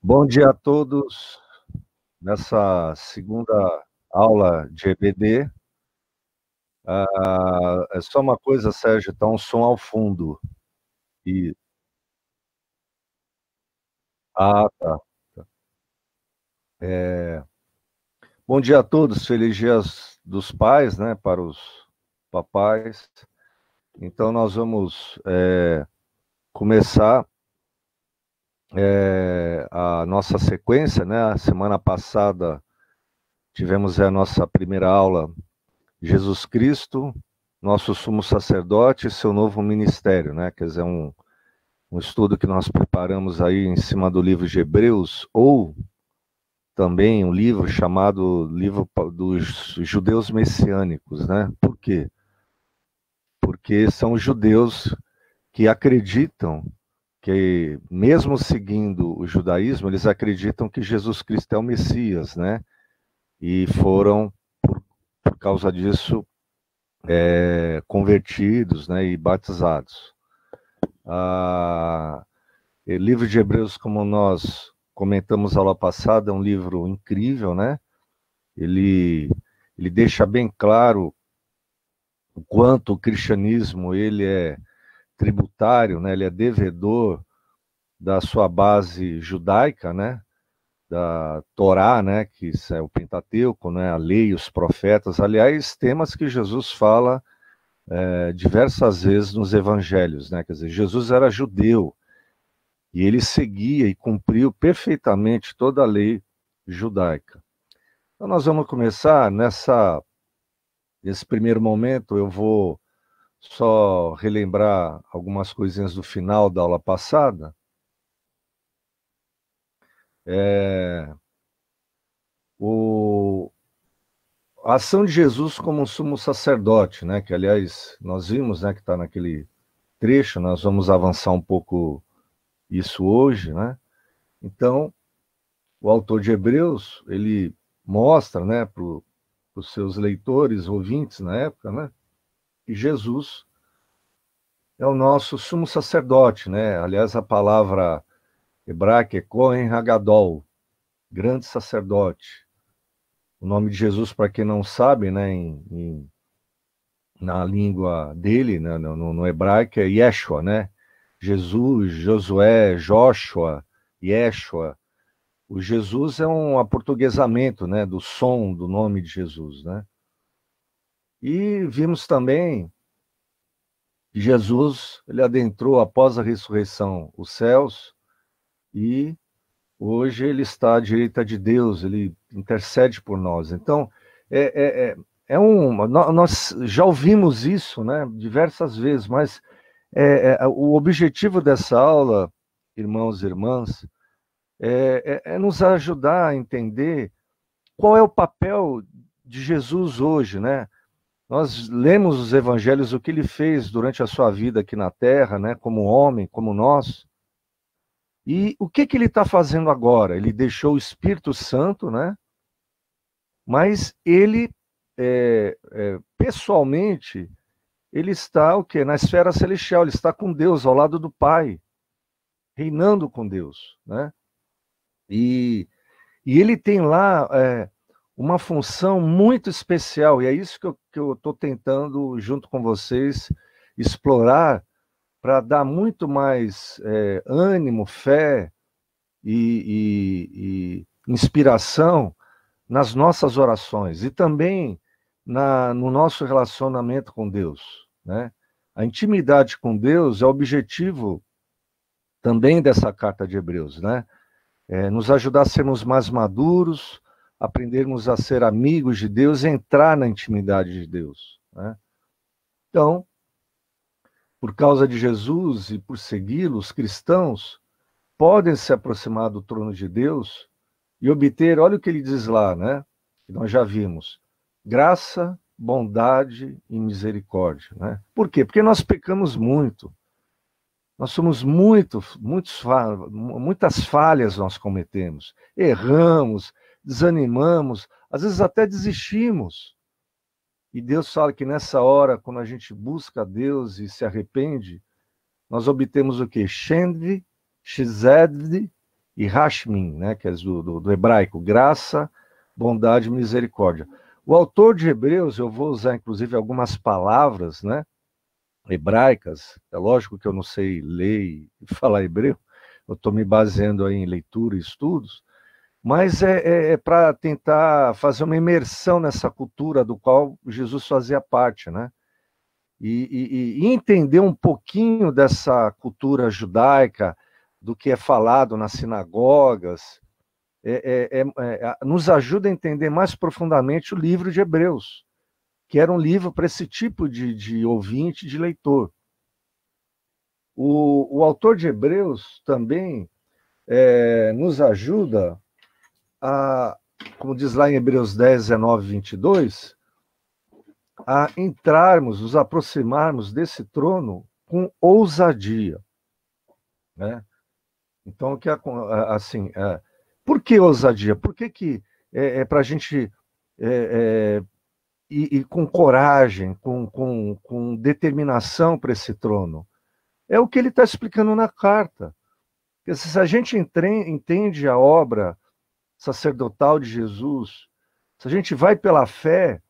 Bom dia a todos. Nessa segunda aula de EBD, é só uma coisa, Sérgio, está um som ao fundo. E, tá. Bom dia a todos, feliz dia dos pais, né, para os papais. Então, nós vamos começar a nossa sequência, né? A semana passada tivemos a nossa primeira aula, Jesus Cristo, nosso sumo sacerdote e seu novo ministério, né? Quer dizer, um estudo que nós preparamos aí em cima do livro de Hebreus, ou também um livro chamado Livro dos Judeus Messiânicos, né? Por quê? Porque são os judeus que acreditam que, mesmo seguindo o judaísmo, eles acreditam que Jesus Cristo é o Messias, né? E foram, por causa disso, convertidos, né, e batizados. O livro de Hebreus, como nós comentamos a aula passada, é um livro incrível, né? Ele deixa bem claro o quanto o cristianismo ele é tributário, né? Ele é devedor da sua base judaica, né? Da Torá, né? Que é o Pentateuco, né? A lei, os profetas. Aliás, temas que Jesus fala diversas vezes nos evangelhos, né? Quer dizer, Jesus era judeu e ele seguia e cumpriu perfeitamente toda a lei judaica. Então nós vamos começar nesse primeiro momento. Eu vou só relembrar algumas coisinhas do final da aula passada. A ação de Jesus como um sumo sacerdote, né? Que aliás nós vimos, né? Que está naquele trecho. Nós vamos avançar um pouco isso hoje, né? Então, o autor de Hebreus, ele mostra, né, para os seus leitores, ouvintes na época, né, que Jesus é o nosso sumo sacerdote, né? Aliás, a palavra hebraica é Kohen Hagadol, grande sacerdote. O nome de Jesus, para quem não sabe, né, na língua dele, né, no hebraico, é Yeshua, né? Jesus, Josué, Joshua, Yeshua. O Jesus é um aportuguesamento, né, do som do nome de Jesus, né? E vimos também que Jesus, ele adentrou após a ressurreição os céus e hoje ele está à direita de Deus, ele intercede por nós. Então, nós já ouvimos isso, né, diversas vezes, mas o objetivo dessa aula, irmãos e irmãs, é nos ajudar a entender qual é o papel de Jesus hoje, né? Nós lemos os evangelhos, o que ele fez durante a sua vida aqui na Terra, né? Como homem, como nós. E o que ele está fazendo agora? Ele deixou o Espírito Santo, né? Mas ele, pessoalmente, ele está o quê? Na esfera celestial, ele está com Deus, ao lado do Pai, reinando com Deus, né? E ele tem lá uma função muito especial, e é isso que eu estou tentando, junto com vocês, explorar, para dar muito mais ânimo, fé e inspiração nas nossas orações, e também no nosso relacionamento com Deus, né? A intimidade com Deus é o objetivo também dessa carta de Hebreus, né? Nos ajudar a sermos mais maduros, aprendermos a ser amigos de Deus, entrar na intimidade de Deus, né? Então, por causa de Jesus e por segui-lo, os cristãos podem se aproximar do trono de Deus e obter, olha o que ele diz lá, né? Que nós já vimos, graça, bondade e misericórdia, né? Por quê? Porque nós pecamos muito. Nós somos muitas falhas nós cometemos, erramos, desanimamos, às vezes até desistimos. E Deus fala que nessa hora, quando a gente busca a Deus e se arrepende, nós obtemos o quê? Shend, Shized e Hashmin, né, que é do hebraico, graça, bondade e misericórdia. O autor de Hebreus, eu vou usar inclusive algumas palavras, né, hebraicas. É lógico que eu não sei ler e falar hebreu, eu estou me baseando aí em leitura e estudos, mas é para tentar fazer uma imersão nessa cultura do qual Jesus fazia parte, né? E entender um pouquinho dessa cultura judaica, do que é falado nas sinagogas, nos ajuda a entender mais profundamente o livro de Hebreus, que era um livro para esse tipo de ouvinte, de leitor. O autor de Hebreus também nos ajuda a, como diz lá em Hebreus 10, 19, 22, a entrarmos, nos aproximarmos desse trono com ousadia, né? Então, assim, por que ousadia? Por que para a gente ir com coragem, com determinação para esse trono? É o que ele está explicando na carta. Porque se a gente entende a obra sacerdotal de Jesus, se a gente vai pela fé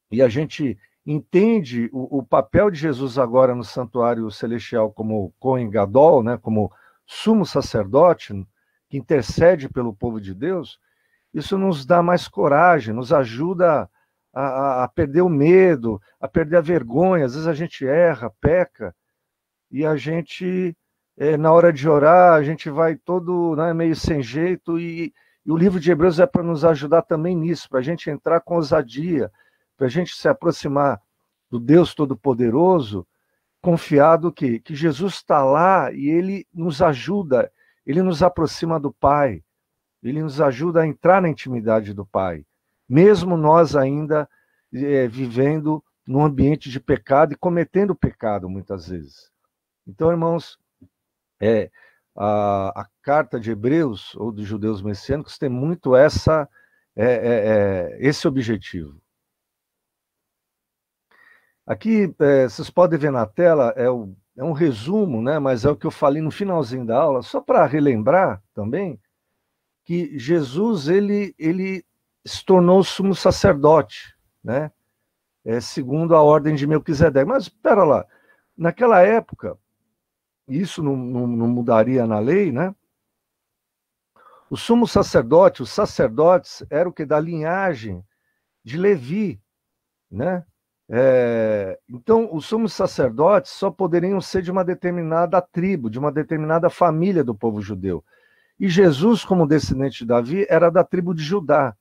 e a gente entende o papel de Jesus agora no santuário celestial como Cohen Gadol, né, como sumo sacerdote que intercede pelo povo de Deus, isso nos dá mais coragem, nos ajuda a perder o medo, a perder a vergonha. Às vezes a gente erra, peca, e a gente, na hora de orar, a gente vai todo, né, meio sem jeito, e o livro de Hebreus é para nos ajudar também nisso, para a gente entrar com ousadia, para a gente se aproximar do Deus Todo-Poderoso, confiado que Jesus está lá e ele nos ajuda, ele nos aproxima do Pai, ele nos ajuda a entrar na intimidade do Pai, mesmo nós ainda vivendo num ambiente de pecado e cometendo pecado muitas vezes. Então, irmãos, a carta de Hebreus, ou dos judeus messiânicos, tem muito esse objetivo. Aqui, vocês podem ver na tela, é um resumo, né, mas é o que eu falei no finalzinho da aula, só para relembrar também, que Jesus ele se tornou sumo sacerdote, né, segundo a ordem de Melquisedeque. Mas, espera lá, naquela época, isso não mudaria na lei, né? O sumo sacerdote, os sacerdotes, eram o que? Da linhagem de Levi, né? Então, os sumos sacerdotes só poderiam ser de uma determinada tribo, de uma determinada família do povo judeu. E Jesus, como descendente de Davi, era da tribo de Judá.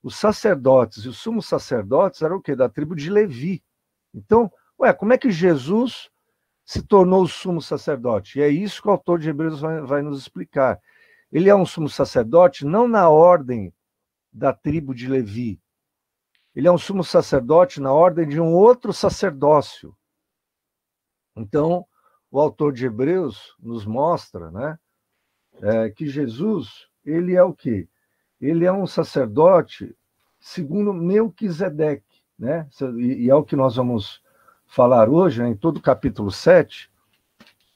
Os sacerdotes e os sumos sacerdotes eram o quê? Da tribo de Levi. Então, como é que Jesus se tornou o sumo sacerdote? E é isso que o autor de Hebreus vai nos explicar. Ele é um sumo sacerdote não na ordem da tribo de Levi. Ele é um sumo sacerdote na ordem de um outro sacerdócio. Então, o autor de Hebreus nos mostra, né, que Jesus, ele é o quê? Ele é um sacerdote segundo Melquisedeque, né? E é o que nós vamos falar hoje, né, em todo o capítulo 7.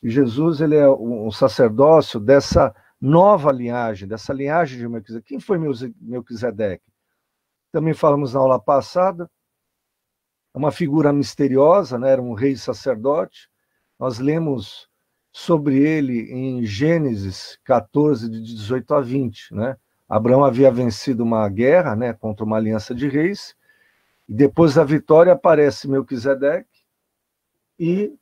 Jesus, ele é um sacerdócio dessa nova linhagem, dessa linhagem de Melquisedeque. Quem foi Melquisedeque? Também falamos na aula passada, é uma figura misteriosa, né? Era um rei sacerdote. Nós lemos sobre ele em Gênesis 14, de 18 a 20, né? Abraão havia vencido uma guerra, né, contra uma aliança de reis, e depois da vitória aparece Melquisedeque e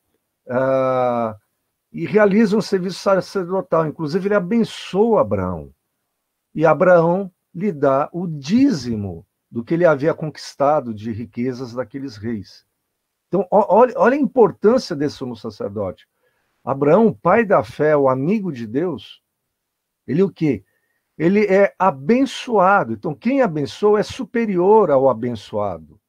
realiza um serviço sacerdotal. Inclusive, ele abençoa Abraão. E Abraão lhe dá o dízimo do que ele havia conquistado de riquezas daqueles reis. Então, olha a importância desse sumo sacerdote. Abraão, o pai da fé, o amigo de Deus, ele o quê? Ele é abençoado. Então, quem abençoa é superior ao abençoado.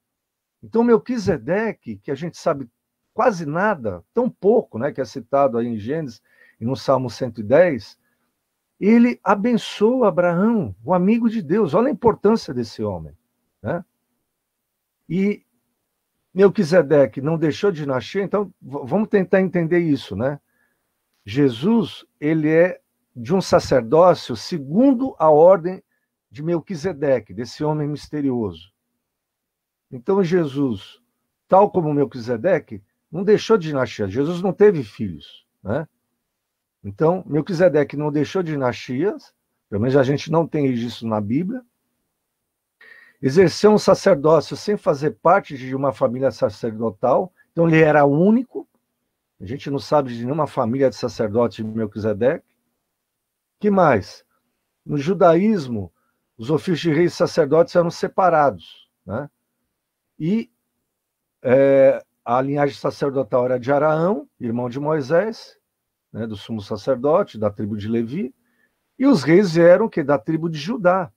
Então, Melquisedeque, que a gente sabe quase nada, tão pouco, né, que é citado aí em Gênesis e no Salmo 110, ele abençoa Abraão, o amigo de Deus. Olha a importância desse homem, né? E Melquisedeque não deixou de nascer, então vamos tentar entender isso, né? Jesus, ele é de um sacerdócio segundo a ordem de Melquisedeque, desse homem misterioso. Então Jesus, tal como Melquisedeque, não deixou de dinastia. Jesus não teve filhos, né? Então, Melquisedeque não deixou de dinastias, pelo menos a gente não tem registro na Bíblia. Exerceu um sacerdócio sem fazer parte de uma família sacerdotal, então ele era único. A gente não sabe de nenhuma família de sacerdote de Melquisedeque. Que mais? No judaísmo, os ofícios de reis e sacerdotes eram separados, né? E a linhagem sacerdotal era de Araão, irmão de Moisés, né, do sumo sacerdote, da tribo de Levi, e os reis eram da tribo de Judá,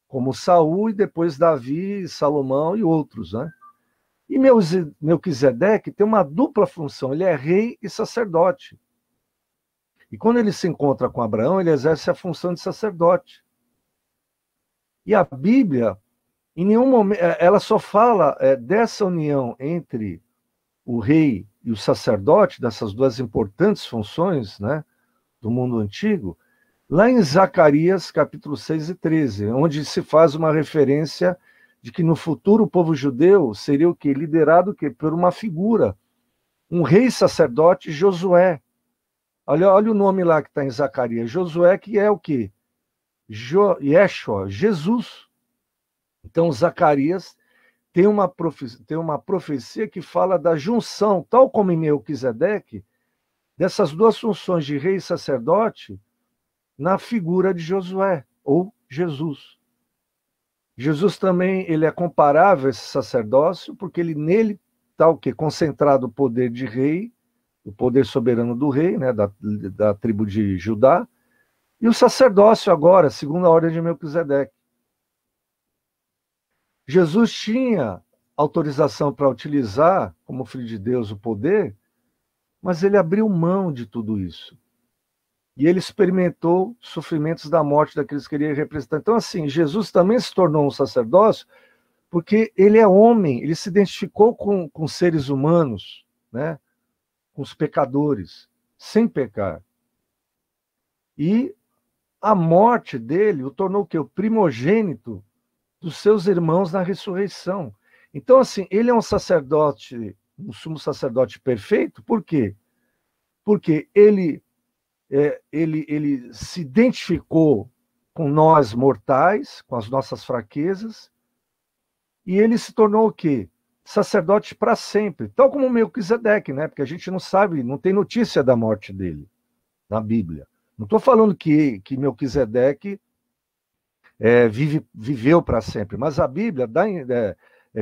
como Saul e depois Davi, Salomão e outros, né? E Melquisedeque tem uma dupla função, ele é rei e sacerdote. E quando ele se encontra com Abraão, ele exerce a função de sacerdote. E a Bíblia, em nenhum momento, ela só fala dessa união entre o rei e o sacerdote, dessas duas importantes funções, né, do mundo antigo, lá em Zacarias, capítulo 6 e 13, onde se faz uma referência de que no futuro o povo judeu seria o quê? Liderado por uma figura, um rei sacerdote, Josué. Olha o nome lá que está em Zacarias, Josué, que é o quê? Yeshua, Jesus. Então, Zacarias tem uma profecia que fala da junção, tal como em Melquisedeque, dessas duas funções de rei e sacerdote na figura de Josué, ou Jesus. Jesus também ele é comparável a esse sacerdócio, porque nele está o quê? Concentrado o poder de rei, o poder soberano do rei, né, da tribo de Judá, e o sacerdócio agora, segundo a ordem de Melquisedeque. Jesus tinha autorização para utilizar, como filho de Deus, o poder, mas ele abriu mão de tudo isso. E ele experimentou sofrimentos da morte daqueles que ele ia representar. Então, assim, Jesus também se tornou um sacerdócio porque ele é homem, ele se identificou com seres humanos, né? Com os pecadores, sem pecar. E a morte dele o tornou o quê? O primogênito dos seus irmãos na ressurreição. Então, assim, ele é um sacerdote, um sumo sacerdote perfeito, por quê? Porque ele se identificou com nós mortais, com as nossas fraquezas, e ele se tornou o quê? Sacerdote para sempre, tal como Melquisedeque, né? Porque a gente não sabe, não tem notícia da morte dele na Bíblia. Não estou falando que Melquisedeque viveu para sempre, mas a Bíblia,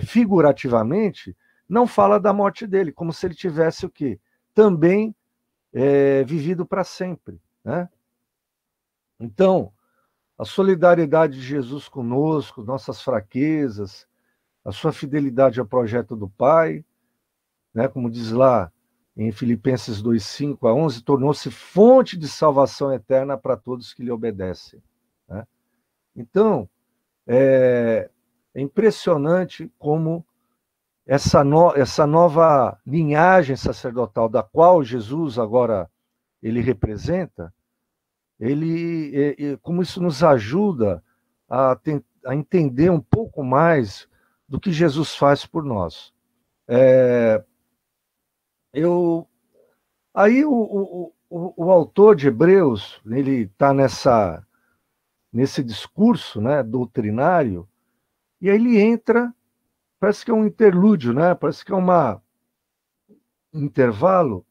figurativamente, não fala da morte dele, como se ele tivesse o quê? Também vivido para sempre, né? Então, a solidariedade de Jesus conosco, nossas fraquezas, a sua fidelidade ao projeto do Pai, né, como diz lá em Filipenses 2, 5-11, tornou-se fonte de salvação eterna para todos que lhe obedecem, né? Então, é impressionante como essa nova linhagem sacerdotal da qual Jesus agora ele representa, como isso nos ajuda a entender um pouco mais do que Jesus faz por nós. Aí o autor de Hebreus, ele está nesse discurso, né, doutrinário, e aí ele entra, parece que é um interlúdio, né, parece que é um intervalo.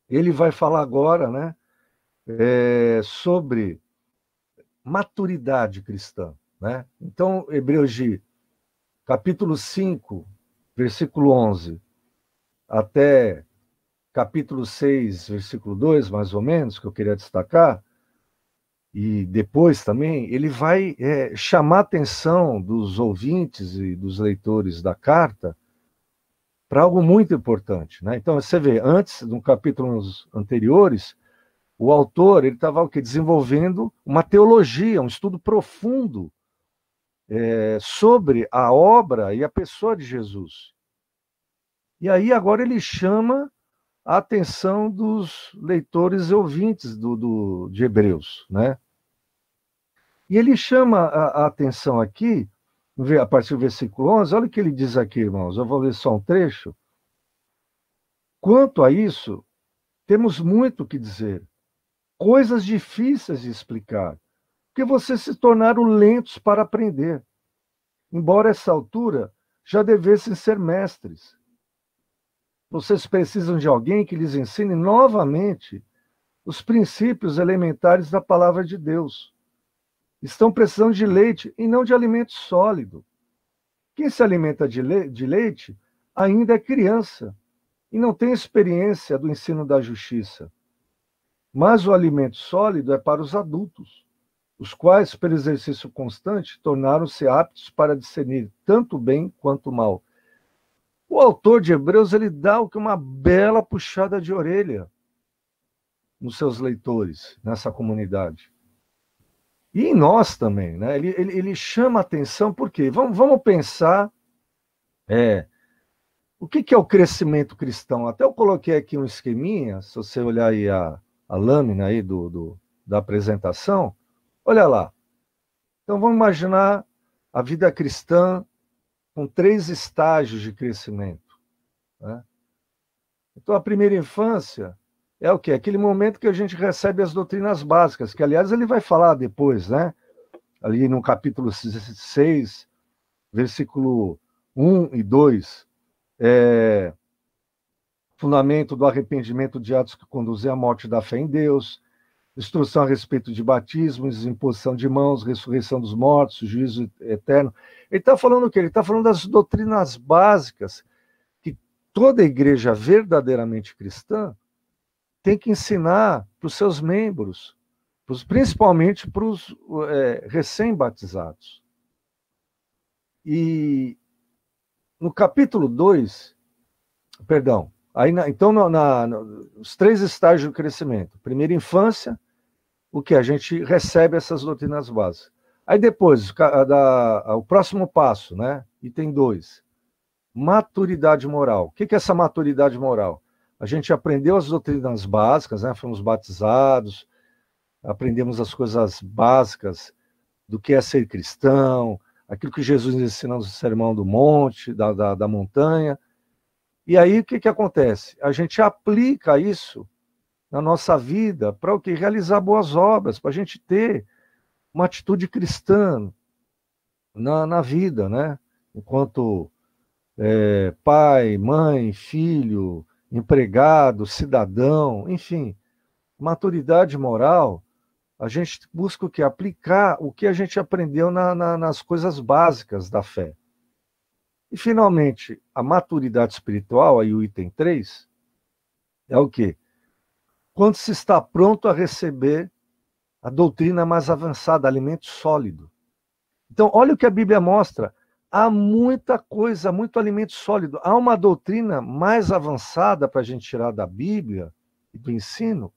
Ele vai falar agora, né, sobre maturidade cristã, né? Então, Hebreus capítulo 5, versículo 11, até capítulo 6, versículo 2, mais ou menos, que eu queria destacar, e depois também, ele vai chamar a atenção dos ouvintes e dos leitores da carta para algo muito importante, né? Então, você vê, antes, no capítulos anteriores, o autor ele estava desenvolvendo uma teologia, um estudo profundo sobre a obra e a pessoa de Jesus. E aí agora ele chama a atenção dos leitores e ouvintes de Hebreus, né? E ele chama a atenção aqui, a partir do versículo 11, olha o que ele diz aqui, irmãos, eu vou ler só um trecho. Quanto a isso, temos muito o que dizer, coisas difíceis de explicar, porque vocês se tornaram lentos para aprender, embora a essa altura já devessem ser mestres. Vocês precisam de alguém que lhes ensine novamente os princípios elementares da palavra de Deus. Estão precisando de leite e não de alimento sólido. Quem se alimenta de leite ainda é criança e não tem experiência do ensino da justiça. Mas o alimento sólido é para os adultos, os quais, pelo exercício constante, tornaram-se aptos para discernir tanto o bem quanto o mal. O autor de Hebreus, ele dá uma bela puxada de orelha nos seus leitores, nessa comunidade. E em nós também, né? Ele chama a atenção, por quê? Vamos pensar o que é o crescimento cristão. Até eu coloquei aqui um esqueminha, se você olhar aí a lâmina aí da apresentação, olha lá. Então vamos imaginar a vida cristã com 3 estágios de crescimento, né? Então a primeira infância é o quê? Aquele momento que a gente recebe as doutrinas básicas, que aliás ele vai falar depois, né? Ali no capítulo 6, versículo 1 e 2, fundamento do arrependimento de atos que conduzem à morte da fé em Deus, instrução a respeito de batismos, imposição de mãos, ressurreição dos mortos, juízo eterno. Ele está falando o quê? Ele está falando das doutrinas básicas que toda igreja verdadeiramente cristã tem que ensinar para os seus membros, principalmente para os recém-batizados. E no capítulo 2, perdão, aí então os 3 estágios do crescimento. Primeira infância, o que? A gente recebe essas doutrinas básicas. Aí depois, o próximo passo, né? Item 2, maturidade moral. O que é essa maturidade moral? A gente aprendeu as doutrinas básicas, né? Fomos batizados, aprendemos as coisas básicas do que é ser cristão, aquilo que Jesus ensina no Sermão do Monte, da montanha. E aí o que acontece? A gente aplica isso na nossa vida para o quê? Realizar boas obras, para a gente ter uma atitude cristã na vida, né? Enquanto pai, mãe, filho, empregado, cidadão, enfim, maturidade moral, a gente busca o quê? Aplicar o que a gente aprendeu nas coisas básicas da fé. E, finalmente, a maturidade espiritual, aí o item 3, é o quê? Quando se está pronto a receber a doutrina mais avançada, alimento sólido. Então, olha o que a Bíblia mostra. Há muita coisa, muito alimento sólido. Há uma doutrina mais avançada para a gente tirar da Bíblia e do ensino,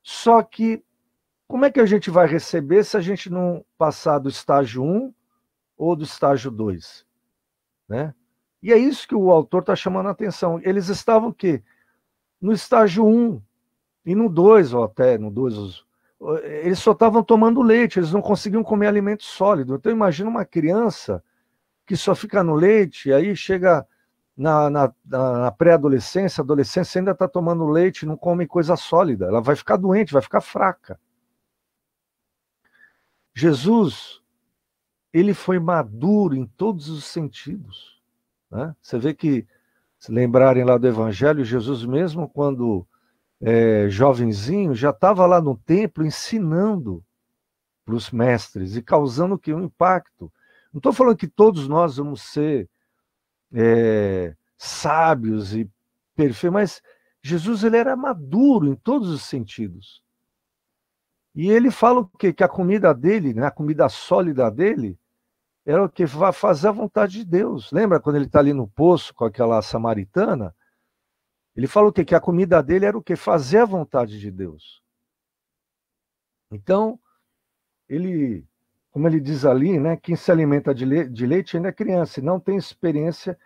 só que como é que a gente vai receber se a gente não passar do estágio 1 ou do estágio 2? Né? E é isso que o autor está chamando a atenção. Eles estavam o quê? No estágio 1 e no 2, ou até no 2, eles só estavam tomando leite, eles não conseguiam comer alimento sólido. Então imagina uma criança que só fica no leite, e aí chega na pré-adolescência, adolescência ainda está tomando leite, não come coisa sólida, ela vai ficar doente, vai ficar fraca. Jesus, ele foi maduro em todos os sentidos, né? Você vê que, se lembrarem lá do Evangelho, Jesus mesmo, quando jovenzinho, já estava lá no templo ensinando para os mestres e causando o quê? Um impacto. Não estou falando que todos nós vamos ser sábios e perfeitos, mas Jesus, ele era maduro em todos os sentidos. E ele fala o quê? Que a comida dele, né, a comida sólida dele, era o quê? Fazer a vontade de Deus. Lembra quando ele está ali no poço com aquela samaritana? Ele fala o quê? Que a comida dele era o quê? Fazer a vontade de Deus. Então, como ele diz ali, né, quem se alimenta de leite ainda é criança e não tem experiência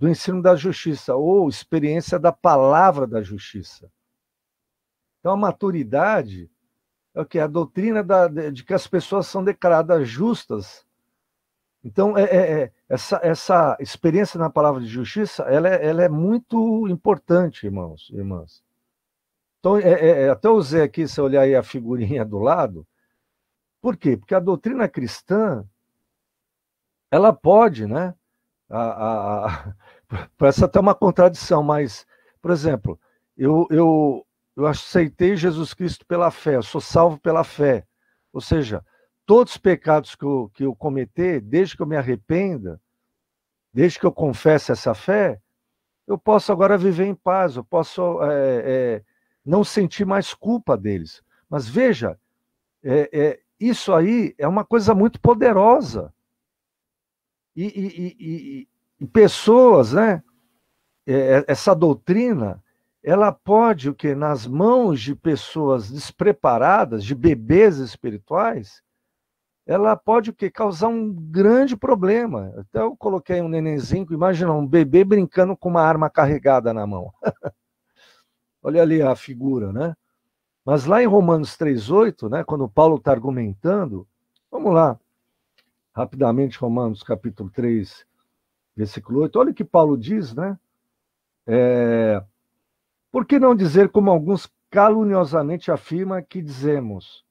do ensino da justiça, ou experiência da palavra da justiça. Então, a maturidade é o que? A doutrina de que as pessoas são declaradas justas. Então, essa experiência na palavra de justiça, ela é muito importante, irmãos e irmãs. Então, até usei aqui, se olhar aí a figurinha do lado. Por quê? Porque a doutrina cristã, ela pode, né? Parece até uma contradição, mas, por exemplo, eu aceitei Jesus Cristo pela fé, eu sou salvo pela fé. Ou seja, todos os pecados que eu cometer, desde que eu me arrependa, desde que eu confesse essa fé, eu posso agora viver em paz, eu posso não sentir mais culpa deles. Mas veja, isso aí é uma coisa muito poderosa. E pessoas, né? Essa doutrina, ela pode, o quê? Nas mãos de pessoas despreparadas, de bebês espirituais, ela pode o quê? Causar um grande problema. Até eu coloquei um nenenzinho, imagina um bebê brincando com uma arma carregada na mão. Olha ali a figura, né? Mas lá em Romanos 3:8, né, quando Paulo está argumentando, vamos lá, rapidamente, Romanos capítulo 3, versículo 8, olha o que Paulo diz, né? Por que não dizer como alguns caluniosamente afirmam que dizemos,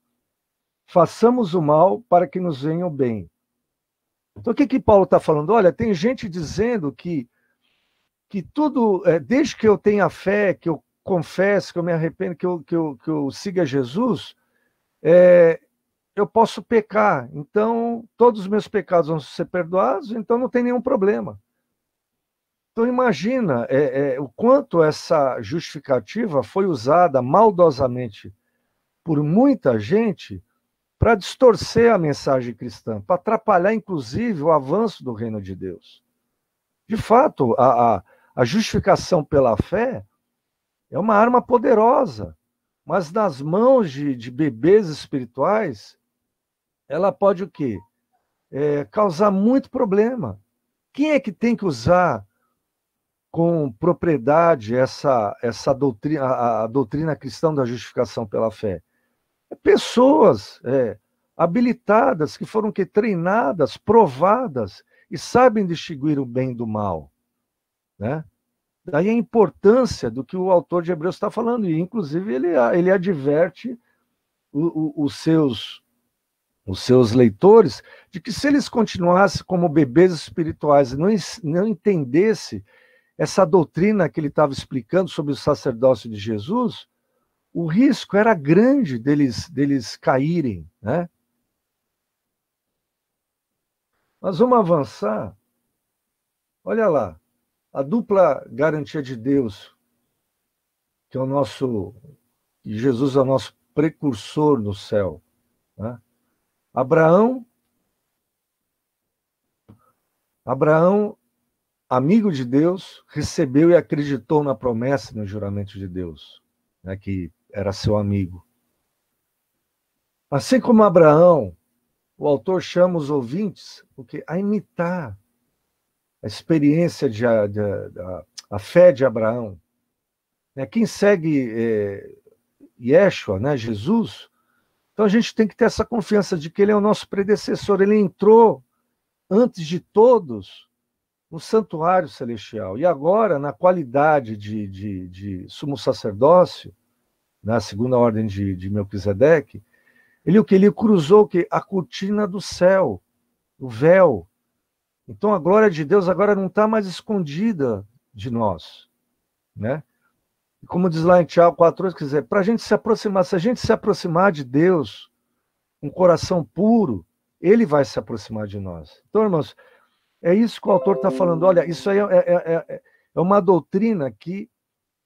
façamos o mal para que nos venha o bem. Então o que Paulo está falando? Olha, tem gente dizendo que tudo, desde que eu tenha fé, que eu confesse, que eu me arrependo, que eu siga Jesus, eu posso pecar. Então, todos os meus pecados vão ser perdoados, então não tem nenhum problema. Então, imagina o quanto essa justificativa foi usada maldosamente por muita gente para distorcer a mensagem cristã, para atrapalhar, inclusive, o avanço do reino de Deus. De fato, a justificação pela fé é uma arma poderosa, mas nas mãos de bebês espirituais, ela pode o quê? Causar muito problema. Quem é que tem que usar com propriedade essa doutrina, a doutrina cristã da justificação pela fé? Pessoas habilitadas, que foram treinadas, provadas, e sabem distinguir o bem do mal. Né? Daí a importância do que o autor de Hebreus está falando, e inclusive ele adverte os seus leitores de que se eles continuassem como bebês espirituais e não entendessem essa doutrina que ele estava explicando sobre o sacerdócio de Jesus, o risco era grande deles caírem, né? Mas vamos avançar. Olha lá, a dupla garantia de Deus, que é que Jesus é o nosso precursor no céu, né? Abraão, amigo de Deus, recebeu e acreditou na promessa e no juramento de Deus, né, que era seu amigo. Assim como Abraão, o autor chama os ouvintes a imitar a experiência a fé de Abraão. Quem segue Yeshua, né, Jesus, então a gente tem que ter essa confiança de que ele é o nosso predecessor, ele entrou antes de todos no santuário celestial. E agora, na qualidade de sumo sacerdócio, na segunda ordem de Melquisedeque, ele cruzou a cortina do céu, o véu. Então a glória de Deus agora não está mais escondida de nós, né? E como diz lá em Tiago 4,8, quer dizer, para a gente se aproximar, se a gente se aproximar de Deus, um coração puro, ele vai se aproximar de nós. Então, irmãos, é isso que o autor está falando. Olha, isso aí é uma doutrina que,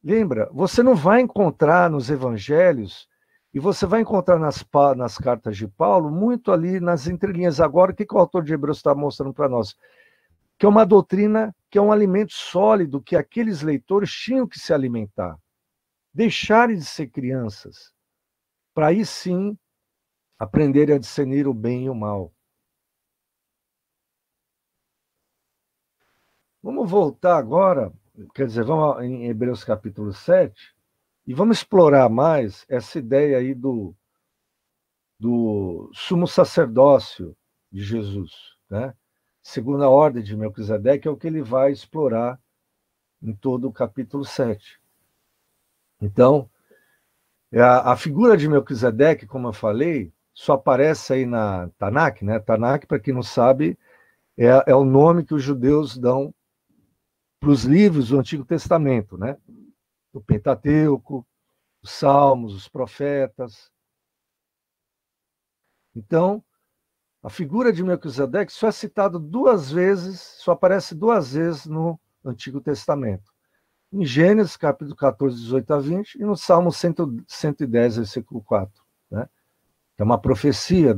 lembra, você não vai encontrar nos evangelhos, e você vai encontrar nas cartas de Paulo, muito ali nas entrelinhas. Agora, o que o autor de Hebreus está mostrando para nós? Que é uma doutrina, que é um alimento sólido, que aqueles leitores tinham que se alimentar. Deixarem de ser crianças, para aí sim aprenderem a discernir o bem e o mal. Vamos voltar agora, quer dizer, vamos em Hebreus capítulo 7, e vamos explorar mais essa ideia aí do sumo sacerdócio de Jesus, né? Segundo a ordem de Melquisedeque, é o que ele vai explorar em todo o capítulo 7. Então, a figura de Melquisedeque, como eu falei, só aparece aí na Tanakh, né? Tanakh, para quem não sabe, é o nome que os judeus dão para os livros do Antigo Testamento, né? O Pentateuco, os Salmos, os Profetas. Então, a figura de Melquisedeque só é citada duas vezes, só aparece duas vezes no Antigo Testamento. Em Gênesis, capítulo 14, 18 a 20, e no Salmo 110, versículo 4. Né? É uma profecia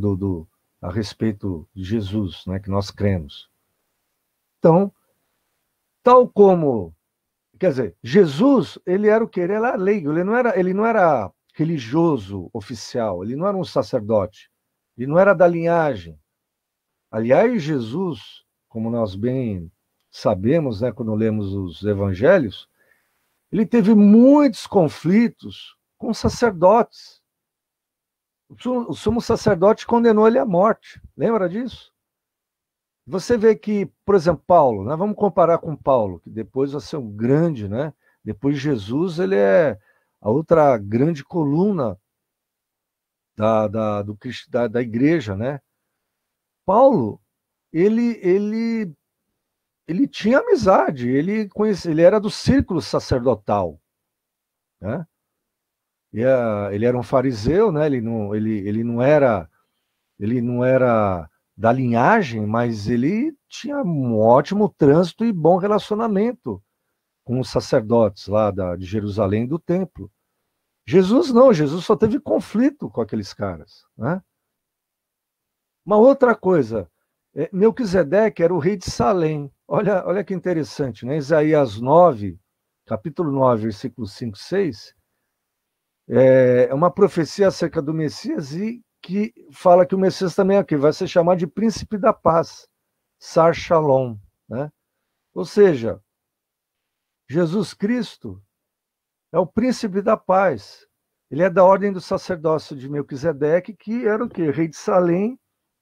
a respeito de Jesus, né, que nós cremos. Então, tal como, quer dizer, Jesus, ele era o quê? Ele era leigo, ele não era religioso oficial, ele não era um sacerdote, ele não era da linhagem. Aliás, Jesus, como nós bem sabemos, né, quando lemos os evangelhos, ele teve muitos conflitos com sacerdotes. O sumo sacerdote condenou ele à morte. Lembra disso? Você vê que, por exemplo, Paulo, né? Vamos comparar com Paulo, que depois vai ser um grande, né? Depois de Jesus, ele é a outra grande coluna da igreja, né? Paulo, ele tinha amizade, ele era do círculo sacerdotal, né? Ele era um fariseu, né? Ele não era da linhagem, mas ele tinha um ótimo trânsito e bom relacionamento com os sacerdotes lá de Jerusalém e do templo. Jesus não, Jesus só teve conflito com aqueles caras, né? Uma outra coisa, Melquisedeque era o rei de Salém. Olha que interessante, né? Isaías 9, capítulo 9, versículos 5 e 6, é uma profecia acerca do Messias e que fala que o Messias também é aqui, vai ser chamado de príncipe da paz, Sar Shalom, né? Ou seja, Jesus Cristo é o príncipe da paz. Ele é da ordem do sacerdócio de Melquisedeque, que era o quê? Rei de Salém,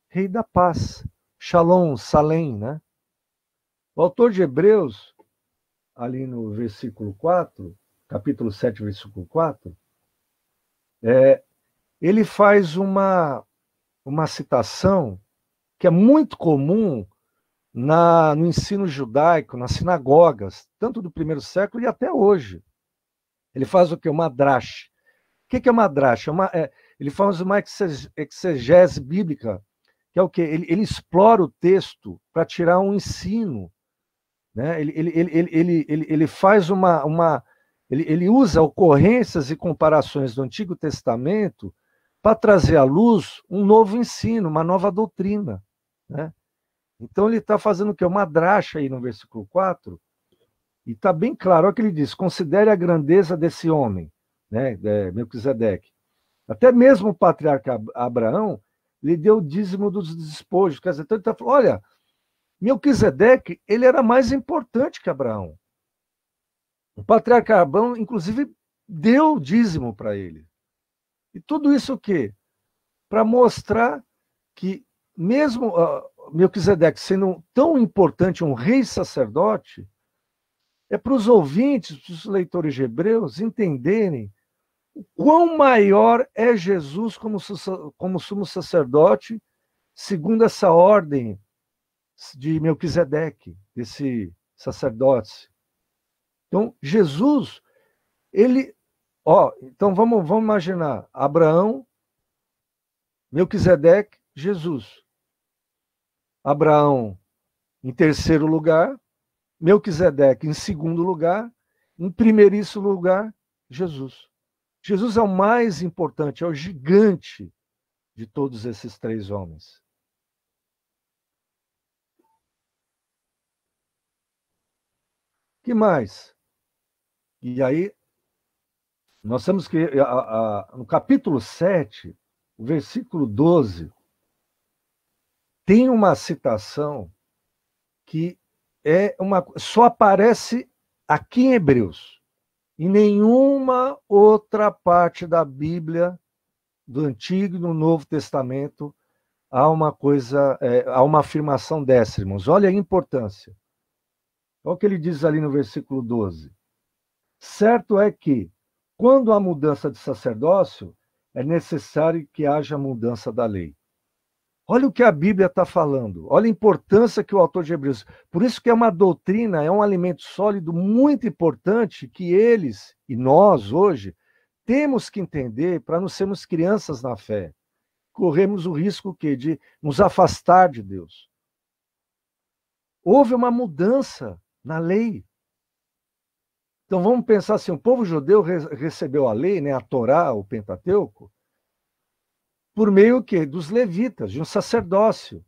rei da paz. Shalom, Salém, né? O autor de Hebreus, ali no versículo 4, capítulo 7, versículo 4, ele faz uma citação que é muito comum no ensino judaico, nas sinagogas, tanto do primeiro século e até hoje. Ele faz o quê? Uma drash. O que é uma drash? Ele faz uma exegese bíblica, que é o quê? Ele explora o texto para tirar um ensino. Né? Ele faz ele usa ocorrências e comparações do Antigo Testamento para trazer à luz um novo ensino, uma nova doutrina. Né? Então ele está fazendo o quê? Uma dracha aí no versículo 4, e está bem claro, olha o que ele diz: considere a grandeza desse homem, né? Melquisedeque. Até mesmo o patriarca Abraão lhe deu o dízimo dos despojos. Quer dizer, então ele está falando, olha, Melquisedeque, ele era mais importante que Abraão. O patriarca Abraão, inclusive, deu o dízimo para ele. E tudo isso o quê? Para mostrar que, mesmo Melquisedeque sendo tão importante, um rei sacerdote, é para os ouvintes, para os leitores de Hebreus, entenderem o quão maior é Jesus como sumo sacerdote, segundo essa ordem de Melquisedeque, desse sacerdote. Então, Jesus, então vamos imaginar, Abraão, Melquisedeque, Jesus. Abraão em terceiro lugar, Melquisedeque em segundo lugar, em primeiríssimo lugar, Jesus. Jesus é o mais importante, é o gigante de todos esses três homens. Que mais? E aí, nós temos que, no capítulo 7, o versículo 12, tem uma citação que só aparece aqui em Hebreus. Em nenhuma outra parte da Bíblia, do Antigo e do Novo Testamento, há uma afirmação dessa, irmãos. Olha a importância. Olha o que ele diz ali no versículo 12. Certo é que, quando há mudança de sacerdócio, é necessário que haja mudança da lei. Olha o que a Bíblia está falando. Olha a importância que o autor de Hebreus... Por isso que é uma doutrina, é um alimento sólido muito importante que eles e nós, hoje, temos que entender para não sermos crianças na fé. Corremos o risco de nos afastar de Deus. Houve uma mudança na lei. Então vamos pensar assim, o povo judeu recebeu a lei, né, a Torá, o Pentateuco, por meio dos levitas, de um sacerdócio.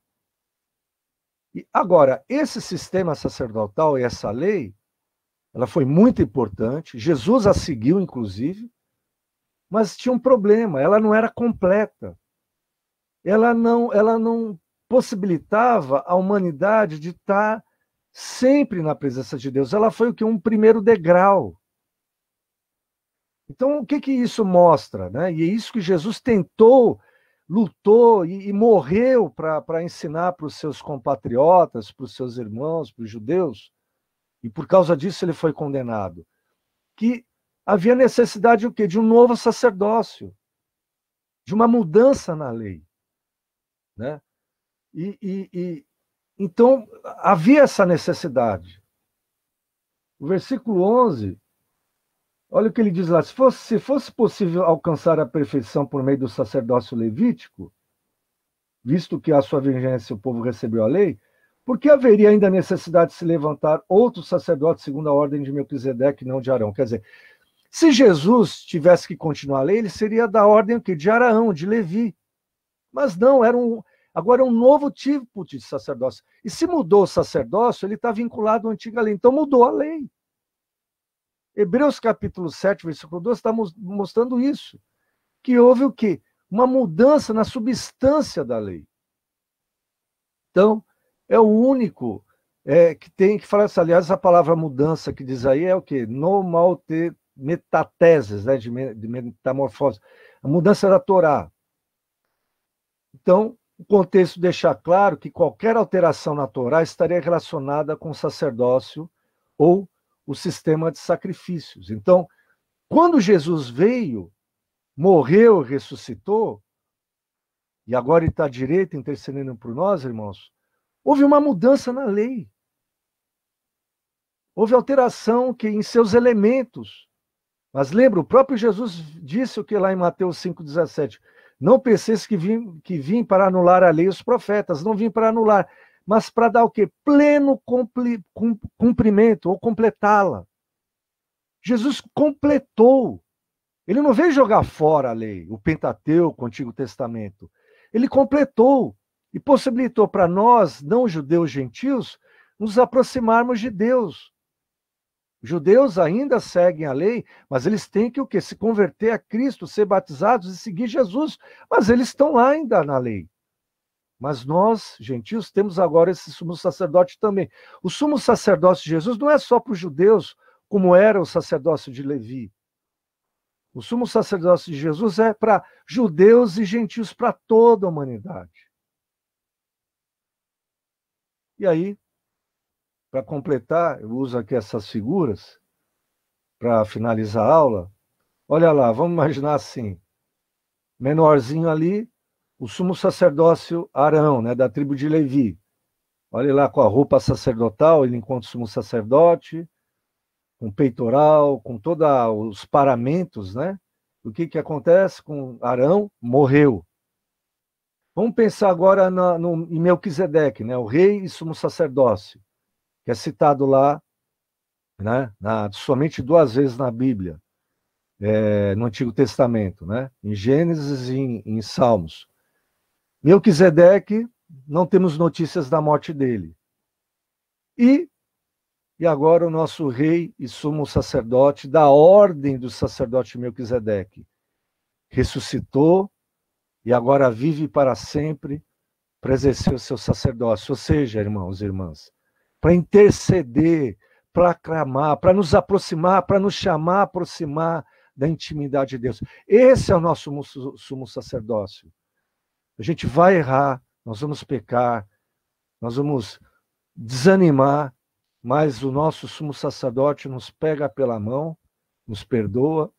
E agora, esse sistema sacerdotal e essa lei, ela foi muito importante, Jesus a seguiu, inclusive, mas tinha um problema, ela não era completa. Ela não possibilitava a humanidade de estar sempre na presença de Deus. Ela foi um primeiro degrau. Então, o que isso mostra, né? E é isso que Jesus tentou, lutou e morreu para ensinar para os seus compatriotas, para os seus irmãos, para os judeus, e por causa disso ele foi condenado. Que havia necessidade de um novo sacerdócio, de uma mudança na lei, né? Então, havia essa necessidade. O versículo 11, olha o que ele diz lá. Se fosse possível alcançar a perfeição por meio do sacerdócio levítico, visto que a sua vigência o povo recebeu a lei, por que haveria ainda necessidade de se levantar outro sacerdote segundo a ordem de Melquisedeque, não de Arão? Quer dizer, se Jesus tivesse que continuar a lei, ele seria da ordem de Arão, de Levi. Mas não, agora é um novo tipo de sacerdócio. E se mudou o sacerdócio, ele está vinculado à antiga lei. Então mudou a lei. Hebreus capítulo 7, versículo 12, está mostrando isso. Que houve o quê? Uma mudança na substância da lei. Então, é o único que tem que falar isso. Aliás, a palavra mudança que diz aí é o quê? Metateses, né? de metamorfose. A mudança da Torá. Então, o contexto deixa claro que qualquer alteração na Torá estaria relacionada com o sacerdócio ou o sistema de sacrifícios. Então, quando Jesus veio, morreu, ressuscitou, e agora ele está à direita intercedendo por nós, irmãos, houve uma mudança na lei. Houve alteração em seus elementos. Mas lembra, o próprio Jesus disse o que lá em Mateus 5,17, não penseis que vim para anular a lei e os profetas, não vim para anular, mas para dar o quê? Pleno cumprimento, ou completá-la. Jesus completou. Ele não veio jogar fora a lei, o Pentateuco, o Antigo Testamento. Ele completou e possibilitou para nós, não judeus gentios, nos aproximarmos de Deus. Os judeus ainda seguem a lei, mas eles têm que o quê? Se converter a Cristo, ser batizados e seguir Jesus. Mas eles estão lá ainda na lei. Mas nós, gentios, temos agora esse sumo sacerdote também. O sumo sacerdócio de Jesus não é só para os judeus, como era o sacerdócio de Levi. O sumo sacerdócio de Jesus é para judeus e gentios, para toda a humanidade. E aí, para completar, eu uso aqui essas figuras para finalizar a aula. Olha lá, vamos imaginar assim, menorzinho ali, o sumo sacerdócio Arão, né, da tribo de Levi. Olha lá com a roupa sacerdotal, ele encontra o sumo sacerdote, com peitoral, com todos os paramentos, né? O que acontece com Arão? Morreu. Vamos pensar agora em Melquisedeque, né, o rei e sumo sacerdócio, que é citado lá, né, somente 2 vezes na Bíblia, no Antigo Testamento, né, em Gênesis e em Salmos. Melquisedeque, não temos notícias da morte dele. E agora o nosso rei e sumo sacerdote, da ordem do sacerdote Melquisedeque, ressuscitou e agora vive para sempre para exercer o seu sacerdócio. Ou seja, irmãos e irmãs, para interceder, para clamar, para nos aproximar, para nos chamar a aproximar da intimidade de Deus. Esse é o nosso sumo sacerdócio. A gente vai errar, nós vamos pecar, nós vamos desanimar, mas o nosso sumo sacerdote nos pega pela mão, nos perdoa,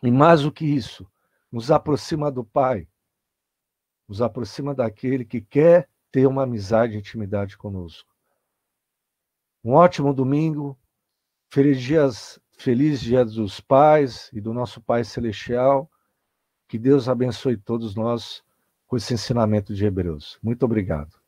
e mais do que isso, nos aproxima do Pai, nos aproxima daquele que quer ter uma amizade e intimidade conosco. Um ótimo domingo, feliz dia dos pais e do nosso Pai Celestial. Que Deus abençoe todos nós com esse ensinamento de Hebreus. Muito obrigado.